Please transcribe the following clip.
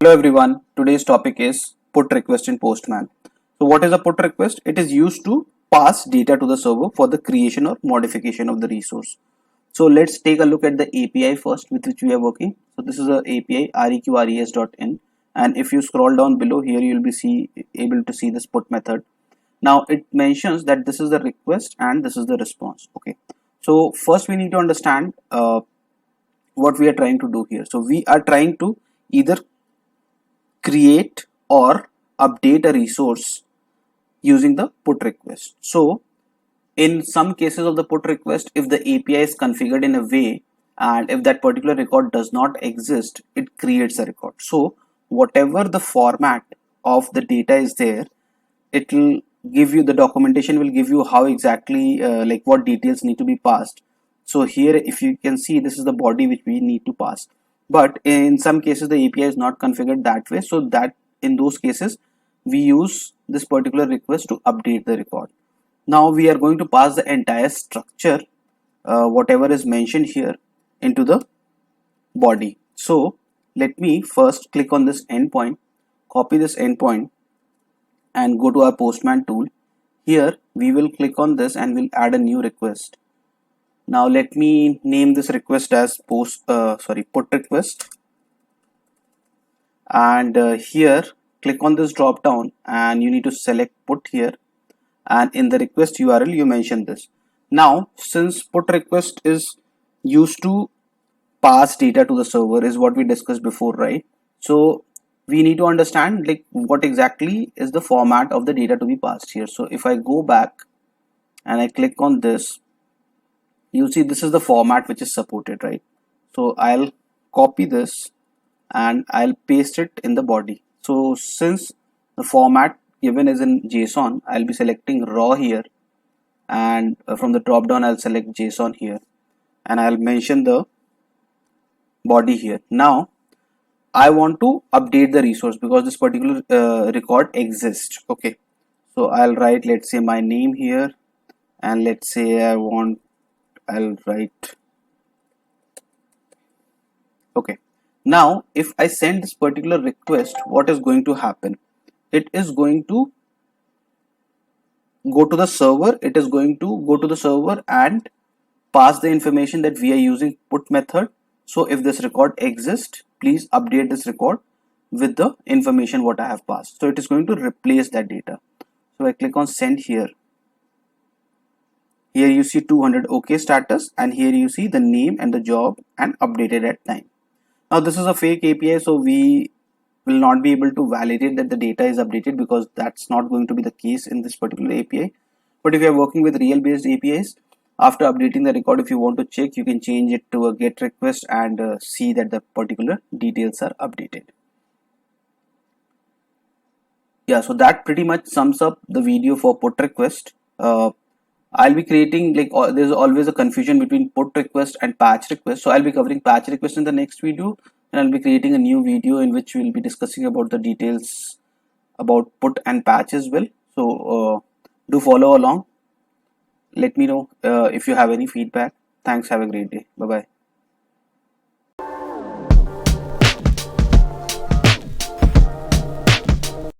Hello everyone, today's topic is put request in Postman. So what is a put request? It is used to pass data to the server for the creation or modification of the resource. So let's take a look at the API first with which we are working. So this is a API reqres.in, and if you scroll down below here you will be able to see this put method. Now it mentions that this is the request and this is the response. Okay, so first we need to understand what we are trying to do here. So we are trying to either create or update a resource using the put request. So in some cases of the put request, if the API is configured in a way and if that particular record does not exist, it creates a record. So whatever the format of the data is there, it will give you, the documentation will give you how exactly like what details need to be passed. So here if you can see, this is the body which we need to pass, but in some cases the API is not configured that way, so that in those cases we use this particular request to update the record. Now we are going to pass the entire structure, whatever is mentioned here, into the body. So let me first click on this endpoint, copy this endpoint and go to our Postman tool. Here we will click on this and we'll add a new request. Now let me name this request as put request, and here click on this drop down and you need to select put here, and in the request URL you mention this. Now since put request is used to pass data to the server, is what we discussed before, right? So we need to understand like what exactly is the format of the data to be passed here. So if I go back and I click on this, you'll see this is the format which is supported, right? So I'll copy this and I'll paste it in the body. So since the format given is in JSON, I'll be selecting raw here, and from the drop down I'll select JSON here and I'll mention the body here. Now I want to update the resource because this particular record exists. Okay, so I'll write, let's say, my name here, and let's say I'll write, okay. Now if I send this particular request, what is going to happen? It is going to go to the server. It is going to go to the server and pass the information that we are using put method. So if this record exists, please update this record with the information what I have passed. So it is going to replace that data. So I click on send here. Here you see 200 OK status, and here you see the name and the job and updated at time. Now this is a fake API, so we will not be able to validate that the data is updated because that's not going to be the case in this particular API. But if you are working with real based APIs, after updating the record, if you want to check, you can change it to a get request and see that the particular details are updated. Yeah, so that pretty much sums up the video for put request. I'll be creating, like, there's always a confusion between put request and patch request. So I'll be covering patch request in the next video, and I'll be creating a new video in which we'll be discussing about the details about put and patch as well. So do follow along. Let me know if you have any feedback. Thanks. Have a great day. Bye bye.